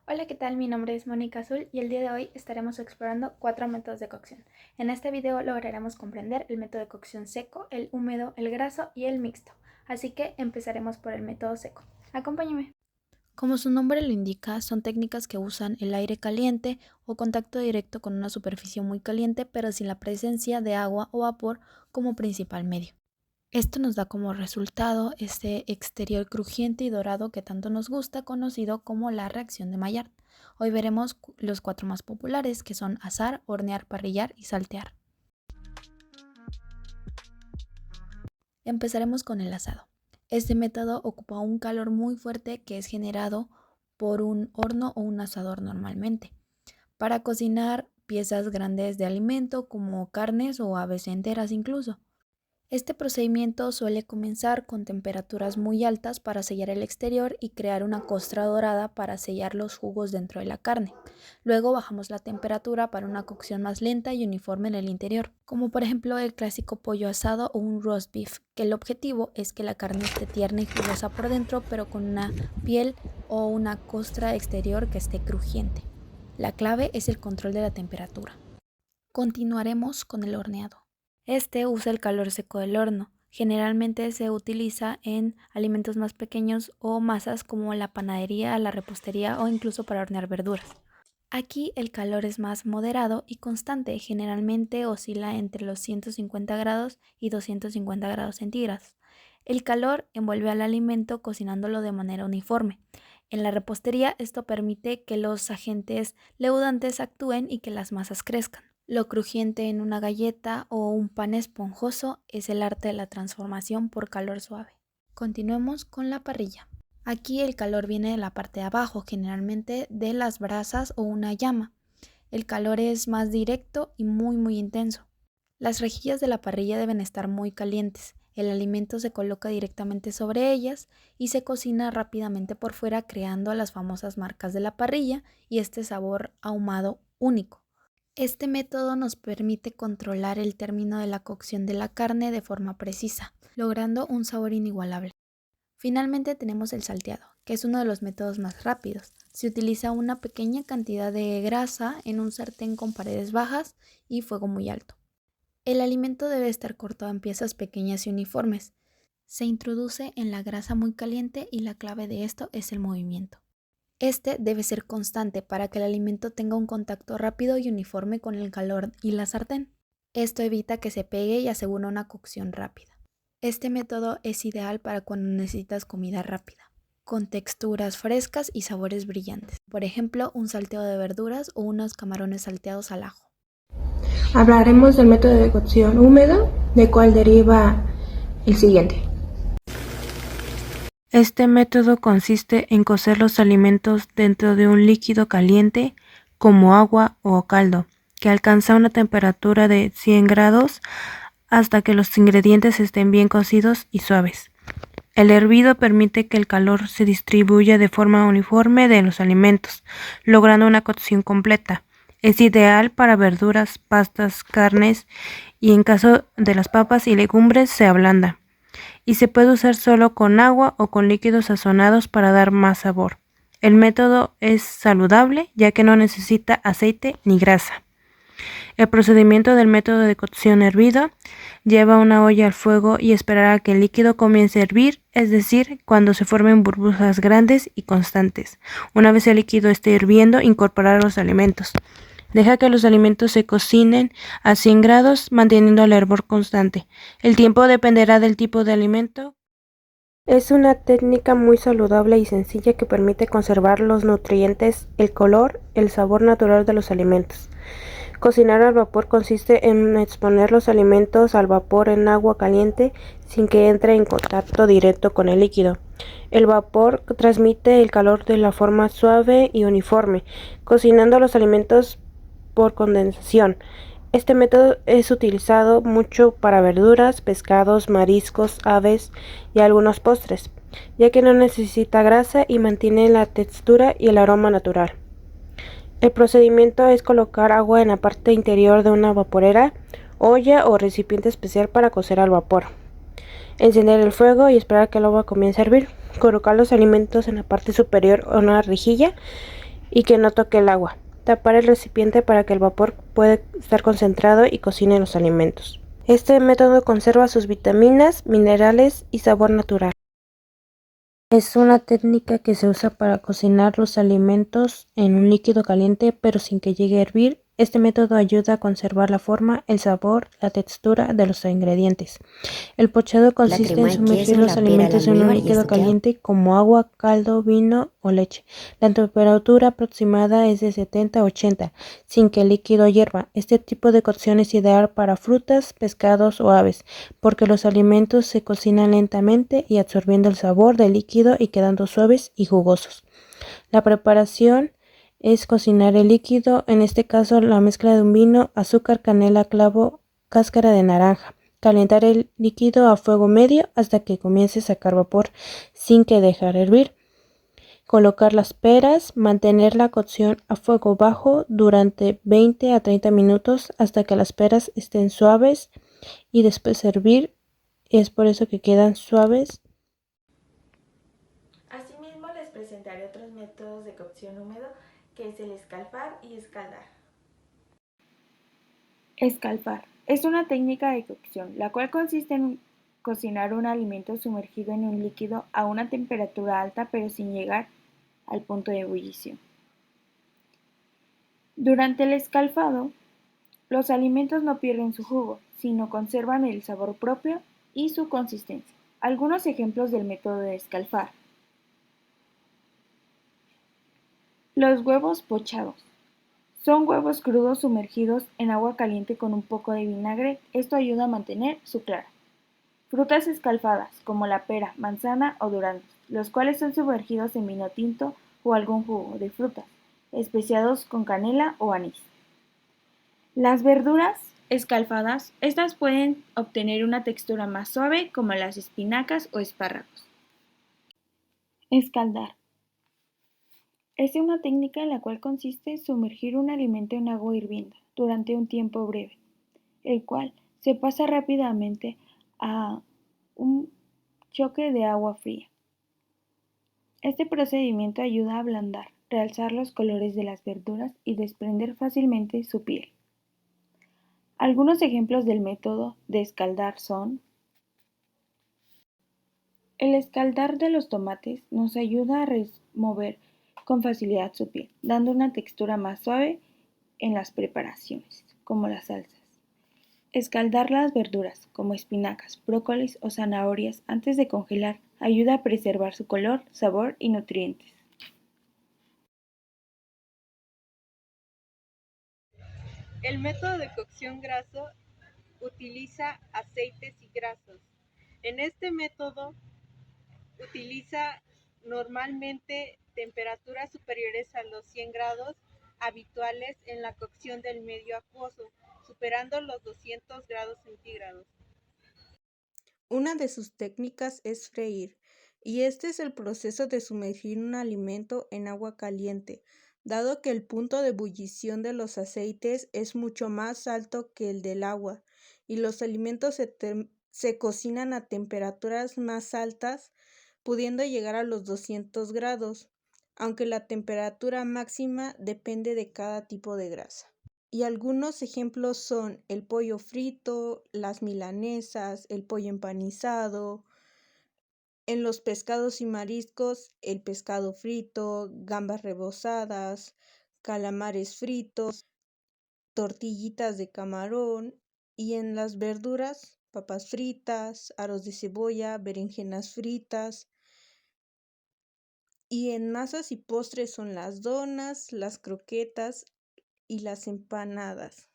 Hola, ¿qué tal? Mi nombre es Mónica Azul y el día de hoy estaremos explorando 4 métodos de cocción. En este video lograremos comprender el método de cocción seco, el húmedo, el graso y el mixto. Así que empezaremos por el método seco. Acompáñame. Como su nombre lo indica, son técnicas que usan el aire caliente o contacto directo con una superficie muy caliente, pero sin la presencia de agua o vapor como principal medio. Esto nos da como resultado este exterior crujiente y dorado que tanto nos gusta, conocido como la reacción de Maillard. Hoy veremos los 4 más populares, que son asar, hornear, parrillar y saltear. Empezaremos con el asado. Este método ocupa un calor muy fuerte que es generado por un horno o un asador normalmente, para cocinar piezas grandes de alimento como carnes o aves enteras incluso. Este procedimiento suele comenzar con temperaturas muy altas para sellar el exterior y crear una costra dorada para sellar los jugos dentro de la carne. Luego bajamos la temperatura para una cocción más lenta y uniforme en el interior, como por ejemplo el clásico pollo asado o un roast beef, que el objetivo es que la carne esté tierna y jugosa por dentro, pero con una piel o una costra exterior que esté crujiente. La clave es el control de la temperatura. Continuaremos con el horneado. Este usa el calor seco del horno. Generalmente se utiliza en alimentos más pequeños o masas como la panadería, la repostería o incluso para hornear verduras. Aquí el calor es más moderado y constante, generalmente oscila entre los 150 grados y 250 grados centígrados. El calor envuelve al alimento cocinándolo de manera uniforme. En la repostería esto permite que los agentes leudantes actúen y que las masas crezcan. Lo crujiente en una galleta o un pan esponjoso es el arte de la transformación por calor suave. Continuemos con la parrilla. Aquí el calor viene de la parte de abajo, generalmente de las brasas o una llama. El calor es más directo y muy intenso. Las rejillas de la parrilla deben estar muy calientes. El alimento se coloca directamente sobre ellas y se cocina rápidamente por fuera, creando las famosas marcas de la parrilla y este sabor ahumado único. Este método nos permite controlar el término de la cocción de la carne de forma precisa, logrando un sabor inigualable. Finalmente tenemos el salteado, que es uno de los métodos más rápidos. Se utiliza una pequeña cantidad de grasa en un sartén con paredes bajas y fuego muy alto. El alimento debe estar cortado en piezas pequeñas y uniformes. Se introduce en la grasa muy caliente y la clave de esto es el movimiento. Este debe ser constante para que el alimento tenga un contacto rápido y uniforme con el calor y la sartén. Esto evita que se pegue y asegura una cocción rápida. Este método es ideal para cuando necesitas comida rápida, con texturas frescas y sabores brillantes. Por ejemplo, un salteo de verduras o unos camarones salteados al ajo. Hablaremos del método de cocción húmedo, de cual deriva el siguiente. Este método consiste en cocer los alimentos dentro de un líquido caliente, como agua o caldo, que alcanza una temperatura de 100 grados hasta que los ingredientes estén bien cocidos y suaves. El hervido permite que el calor se distribuya de forma uniforme de los alimentos, logrando una cocción completa. Es ideal para verduras, pastas, carnes y en caso de las papas y legumbres se ablanda. Y se puede usar solo con agua o con líquidos sazonados para dar más sabor. El método es saludable ya que no necesita aceite ni grasa. El procedimiento del método de cocción hervido lleva una olla al fuego y esperar a que el líquido comience a hervir, es decir, cuando se formen burbujas grandes y constantes. Una vez el líquido esté hirviendo, incorporar los alimentos. Deja que los alimentos se cocinen a 100 grados, manteniendo el hervor constante. El tiempo dependerá del tipo de alimento. Es una técnica muy saludable y sencilla que permite conservar los nutrientes, el color, el sabor natural de los alimentos. Cocinar al vapor consiste en exponer los alimentos al vapor en agua caliente sin que entre en contacto directo con el líquido. El vapor transmite el calor de la forma suave y uniforme, cocinando los alimentos por condensación. Este método es utilizado mucho para verduras, pescados, mariscos, aves y algunos postres, ya que no necesita grasa y mantiene la textura y el aroma natural. El procedimiento es colocar agua en la parte interior de una vaporera, olla o recipiente especial para cocer al vapor. Encender el fuego y esperar que el agua comience a hervir. Colocar los alimentos en la parte superior o en una rejilla y que no toque el agua. Tapar el recipiente para que el vapor pueda estar concentrado y cocine los alimentos. Este método conserva sus vitaminas, minerales y sabor natural. Es una técnica que se usa para cocinar los alimentos en un líquido caliente pero sin que llegue a hervir. Este método ayuda a conservar la forma, el sabor, la textura de los ingredientes. El pochado La consiste en crema de sumergir queso, los la pera, el alimentos en un almíbar y líquido esto queda. caliente como agua, caldo, vino o leche. La temperatura aproximada es de 70 a 80, sin que el líquido hierva. Este tipo de cocción es ideal para frutas, pescados o aves, porque los alimentos se cocinan lentamente y absorbiendo el sabor del líquido y quedando suaves y jugosos. La preparación es cocinar el líquido, en este caso la mezcla de un vino, azúcar, canela, clavo, cáscara de naranja. Calentar el líquido a fuego medio hasta que comience a sacar vapor sin que dejar hervir. Colocar las peras, mantener la cocción a fuego bajo durante 20 a 30 minutos hasta que las peras estén suaves y después servir. Es por eso que quedan suaves. Asimismo, les presentaré otros métodos de cocción húmedo, que es el escalfar y escaldar. Escalfar es una técnica de cocción, la cual consiste en cocinar un alimento sumergido en un líquido a una temperatura alta pero sin llegar al punto de ebullición. Durante el escalfado, los alimentos no pierden su jugo, sino conservan el sabor propio y su consistencia. Algunos ejemplos del método de escalfar. Los huevos pochados. Son huevos crudos sumergidos en agua caliente con un poco de vinagre. Esto ayuda a mantener su clara. Frutas escalfadas, como la pera, manzana o duraznos, los cuales son sumergidos en vino tinto o algún jugo de frutas, especiados con canela o anís. Las verduras escalfadas, estas pueden obtener una textura más suave, como las espinacas o espárragos. Escaldar. Es una técnica en la cual consiste sumergir un alimento en agua hirviendo durante un tiempo breve, el cual se pasa rápidamente a un choque de agua fría. Este procedimiento ayuda a ablandar, realzar los colores de las verduras y desprender fácilmente su piel. Algunos ejemplos del método de escaldar son: el escaldar de los tomates nos ayuda a remover con facilidad su piel, dando una textura más suave en las preparaciones, como las salsas. Escaldar las verduras, como espinacas, brócolis o zanahorias, antes de congelar, ayuda a preservar su color, sabor y nutrientes. El método de cocción graso utiliza aceites y grasas. En este método utiliza normalmente temperaturas superiores a los 100 grados habituales en la cocción del medio acuoso, superando los 200 grados centígrados. Una de sus técnicas es freír, y este es el proceso de sumergir un alimento en agua caliente, dado que el punto de ebullición de los aceites es mucho más alto que el del agua, y los alimentos se cocinan a temperaturas más altas, pudiendo llegar a los 200 grados, aunque la temperatura máxima depende de cada tipo de grasa. Y algunos ejemplos son el pollo frito, las milanesas, el pollo empanizado. En los pescados y mariscos, el pescado frito, gambas rebozadas, calamares fritos, tortillitas de camarón. Y en las verduras, papas fritas, aros de cebolla, berenjenas fritas. Y en masas y postres son las donas, las croquetas y las empanadas.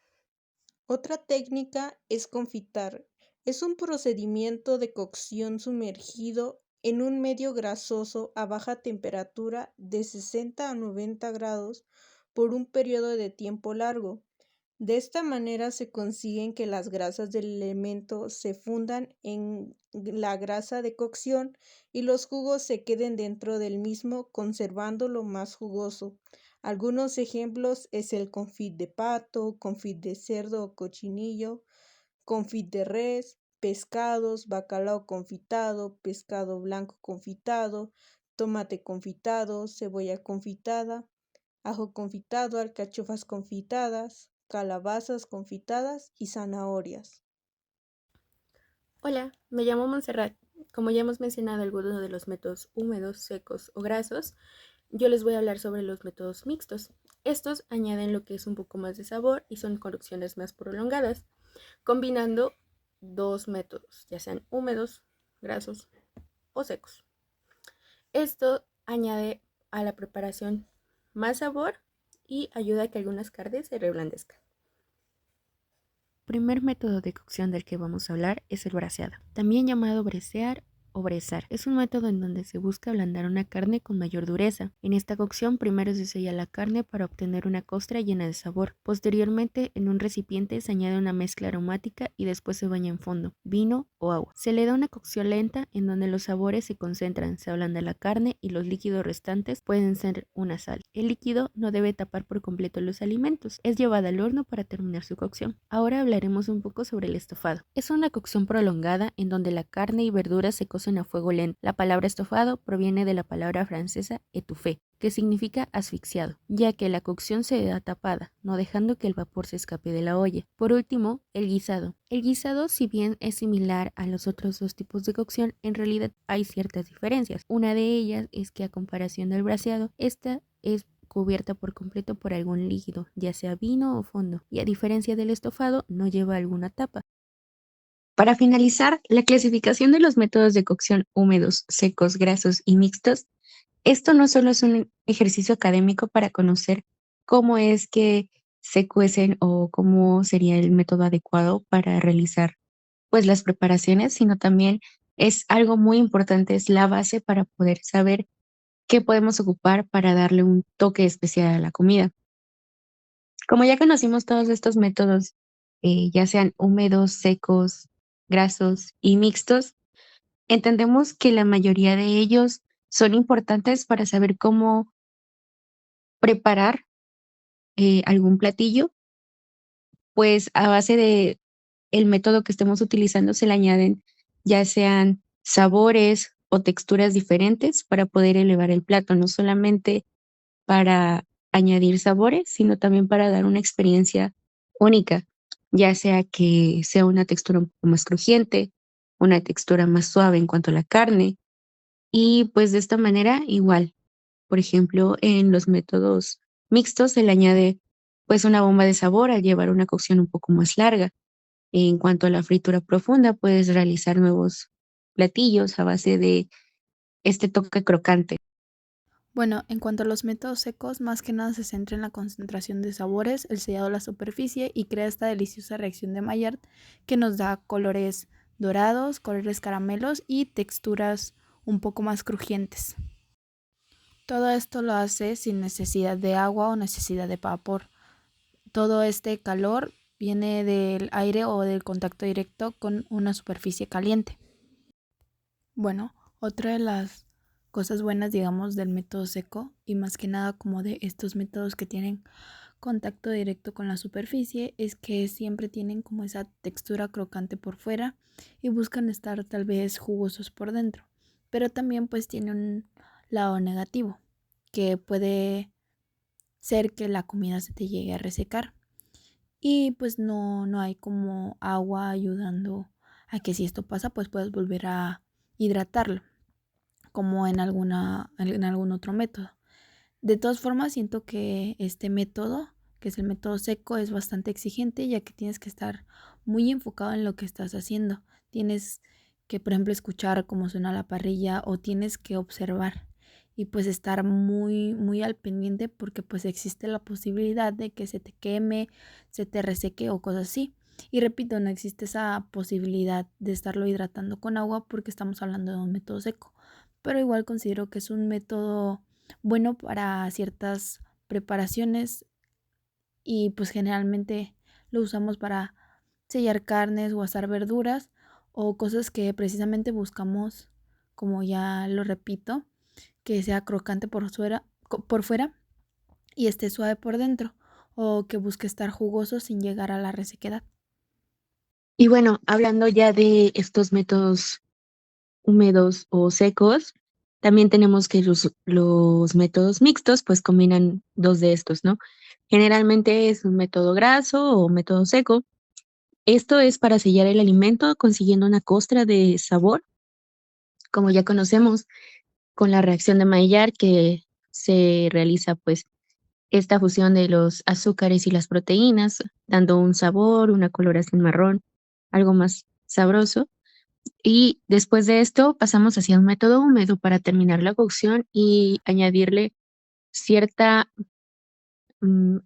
Otra técnica es confitar. Es un procedimiento de cocción sumergido en un medio grasoso a baja temperatura de 60 a 90 grados por un periodo de tiempo largo. De esta manera se consiguen que las grasas del elemento se fundan en la grasa de cocción y los jugos se queden dentro del mismo, conservándolo más jugoso. Algunos ejemplos es el confit de pato, confit de cerdo o cochinillo, confit de res, pescados, bacalao confitado, pescado blanco confitado, tomate confitado, cebolla confitada. ajo confitado, alcachofas confitadas, calabazas confitadas y zanahorias. Hola, me llamo Montserrat. Como ya hemos mencionado algunos de los métodos húmedos, secos o grasos, yo les voy a hablar sobre los métodos mixtos. Estos añaden lo que es un poco más de sabor y son cocciones más prolongadas, combinando dos métodos, ya sean húmedos, grasos o secos. Esto añade a la preparación más sabor y ayuda a que algunas carnes se reblandezcan. El primer método de cocción del que vamos a hablar es el braseado, también llamado bresear o brezar. Es un método en donde se busca ablandar una carne con mayor dureza. En esta cocción primero se sella la carne para obtener una costra llena de sabor. Posteriormente, en un recipiente se añade una mezcla aromática y después se baña en fondo, vino o agua. Se le da una cocción lenta en donde los sabores se concentran, se ablanda la carne y los líquidos restantes pueden ser una sal. El líquido no debe tapar por completo los alimentos. Es llevada al horno para terminar su cocción. Ahora hablaremos un poco sobre el estofado. Es una cocción prolongada en donde la carne y verduras se cocen a fuego lento. La palabra estofado proviene de la palabra francesa étouffé, que significa asfixiado, ya que la cocción se da tapada, no dejando que el vapor se escape de la olla. Por último, el guisado. El guisado, si bien es similar a los otros dos tipos de cocción, en realidad hay ciertas diferencias. Una de ellas es que a comparación del braseado, esta es cubierta por completo por algún líquido, ya sea vino o fondo, y a diferencia del estofado, no lleva alguna tapa. Para finalizar, la clasificación de los métodos de cocción húmedos, secos, grasos y mixtos, esto no solo es un ejercicio académico para conocer cómo es que se cuecen o cómo sería el método adecuado para realizar pues las preparaciones, sino también es algo muy importante, es la base para poder saber qué podemos ocupar para darle un toque especial a la comida. Como ya conocimos todos estos métodos, ya sean húmedos, secos, grasos y mixtos, entendemos que la mayoría de ellos son importantes para saber cómo preparar algún platillo, pues a base de el método que estemos utilizando se le añaden ya sean sabores o texturas diferentes para poder elevar el plato, no solamente para añadir sabores, sino también para dar una experiencia única, ya sea que sea una textura un poco más crujiente, una textura más suave en cuanto a la carne, y pues de esta manera igual, por ejemplo, en los métodos mixtos se le añade pues una bomba de sabor al llevar una cocción un poco más larga. En cuanto a la fritura profunda, puedes realizar nuevos platillos a base de este toque crocante. Bueno, en cuanto a los métodos secos, más que nada se centra en la concentración de sabores, el sellado de la superficie y crea esta deliciosa reacción de Maillard que nos da colores dorados, colores caramelos y texturas un poco más crujientes. Todo esto lo hace sin necesidad de agua o necesidad de vapor. Todo este calor viene del aire o del contacto directo con una superficie caliente. Bueno, otra de las cosas buenas, digamos, del método seco y más que nada como de estos métodos que tienen contacto directo con la superficie es que siempre tienen como esa textura crocante por fuera y buscan estar tal vez jugosos por dentro, pero también pues tiene un lado negativo que puede ser que la comida se te llegue a resecar y pues no hay como agua ayudando a que si esto pasa pues puedas volver a hidratarlo como en algún otro método. De todas formas, siento que este método, que es el método seco, es bastante exigente ya que tienes que estar muy enfocado en lo que estás haciendo. Tienes que, por ejemplo, escuchar cómo suena la parrilla o tienes que observar y pues estar muy al pendiente porque pues existe la posibilidad de que se te queme, se te reseque o cosas así. Y repito, no existe esa posibilidad de estarlo hidratando con agua porque estamos hablando de un método seco. Pero igual considero que es un método bueno para ciertas preparaciones y pues generalmente lo usamos para sellar carnes o asar verduras o cosas que precisamente buscamos, como ya lo repito, que sea crocante por fuera y esté suave por dentro o que busque estar jugoso sin llegar a la resequedad. Y bueno, hablando ya de estos métodos húmedos o secos, También tenemos que los métodos mixtos pues combinan dos de estos, ¿no? Generalmente es un método graso o método seco. Esto es para sellar el alimento consiguiendo una costra de sabor, como ya conocemos, con la reacción de Maillard que se realiza pues esta fusión de los azúcares y las proteínas, dando un sabor, una coloración marrón, algo más sabroso. Y después de esto pasamos hacia un método húmedo para terminar la cocción y añadirle cierta, mm,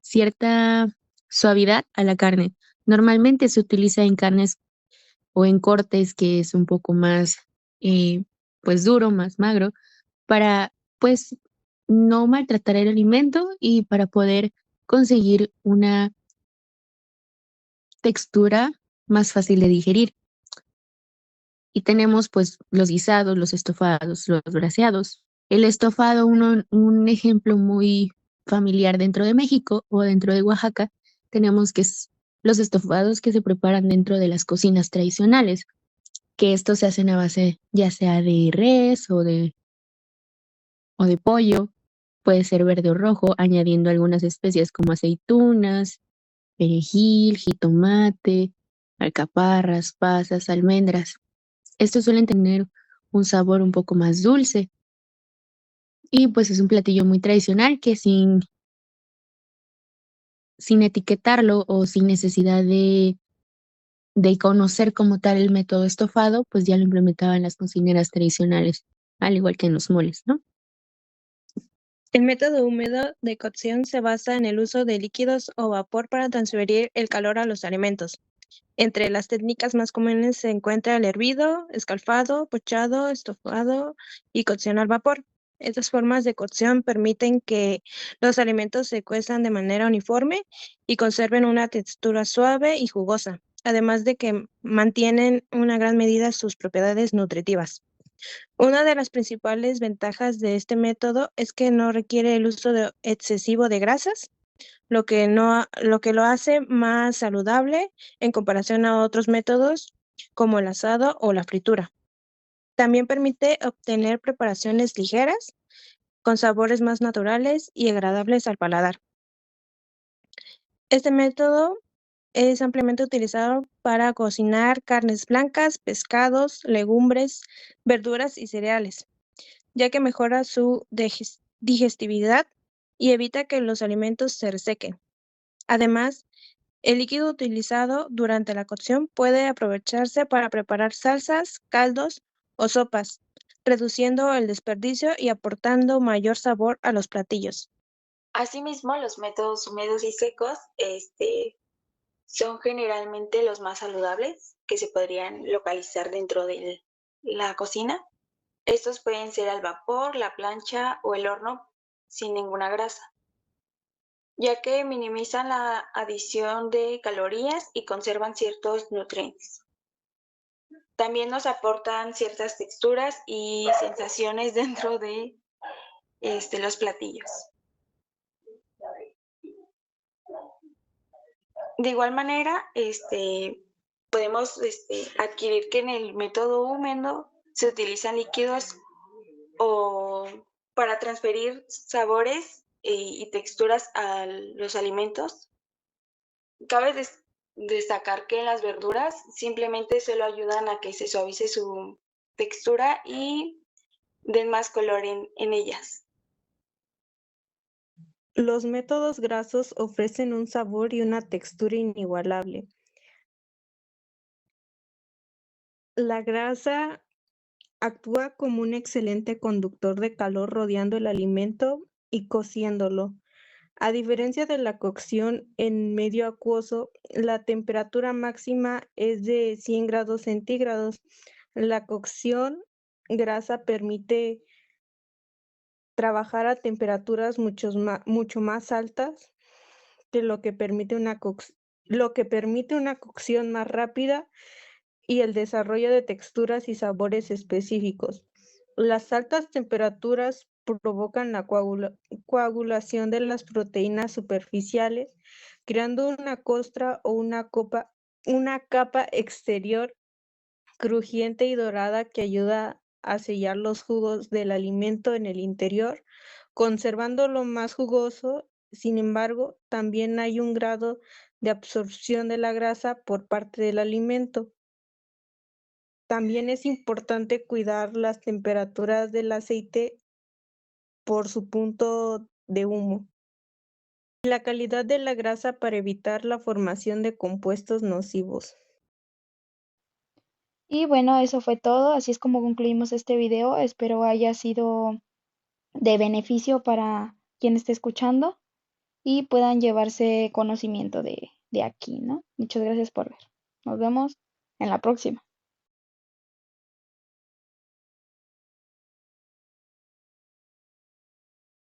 cierta suavidad a la carne. Normalmente se utiliza en carnes o en cortes que es un poco más, pues duro, más magro, para pues no maltratar el alimento y para poder conseguir una textura más fácil de digerir. Y tenemos pues los guisados, los estofados, los braseados. El estofado, un ejemplo muy familiar dentro de México o dentro de Oaxaca, tenemos que es los estofados que se preparan dentro de las cocinas tradicionales, que estos se hacen a base ya sea de res o de pollo, puede ser verde o rojo, añadiendo algunas especias como aceitunas, perejil, jitomate, alcaparras, pasas, almendras. Estos suelen tener un sabor un poco más dulce y pues es un platillo muy tradicional que sin etiquetarlo o sin necesidad de conocer como tal el método estofado, pues ya lo implementaban las cocineras tradicionales, al igual que en los moles, ¿no? El método húmedo de cocción se basa en el uso de líquidos o vapor para transferir el calor a los alimentos. Entre las técnicas más comunes se encuentra el hervido, escalfado, pochado, estofado y cocción al vapor. Estas formas de cocción permiten que los alimentos se cuezan de manera uniforme y conserven una textura suave y jugosa, además de que mantienen una gran medida sus propiedades nutritivas. Una de las principales ventajas de este método es que no requiere el uso excesivo de grasas, lo que lo hace más saludable en comparación a otros métodos como el asado o la fritura. También permite obtener preparaciones ligeras, con sabores más naturales y agradables al paladar. Este método es ampliamente utilizado para cocinar carnes blancas, pescados, legumbres, verduras y cereales, ya que mejora su digestibilidad y evita que los alimentos se resequen. Además, el líquido utilizado durante la cocción puede aprovecharse para preparar salsas, caldos o sopas, reduciendo el desperdicio y aportando mayor sabor a los platillos. Asimismo, los métodos húmedos y secos, son generalmente los más saludables que se podrían localizar dentro de la cocina. Estos pueden ser al vapor, la plancha o el horno sin ninguna grasa, ya que minimizan la adición de calorías y conservan ciertos nutrientes. También nos aportan ciertas texturas y sensaciones dentro de los platillos. De igual manera, podemos adquirir que en el método húmedo se utilizan líquidos o para transferir sabores y texturas a los alimentos. Cabe destacar que las verduras simplemente solo ayudan a que se suavice su textura y den más color en ellas. Los métodos grasos ofrecen un sabor y una textura inigualable. La grasa actúa como un excelente conductor de calor rodeando el alimento y cociéndolo. A diferencia de la cocción en medio acuoso, la temperatura máxima es de 100 grados centígrados. La cocción grasa permite trabajar a temperaturas mucho más altas, que lo que permite una cocción más rápida y el desarrollo de texturas y sabores específicos. Las altas temperaturas provocan la coagulación de las proteínas superficiales, creando una costra o una capa exterior crujiente y dorada que ayuda a sellar los jugos del alimento en el interior, conservándolo más jugoso. Sin embargo, también hay un grado de absorción de la grasa por parte del alimento. También es importante cuidar las temperaturas del aceite por su punto de humo y la calidad de la grasa para evitar la formación de compuestos nocivos. Y bueno, eso fue todo. Así es como concluimos este video. Espero haya sido de beneficio para quien esté escuchando y puedan llevarse conocimiento de aquí, ¿no? Muchas gracias por ver. Nos vemos en la próxima.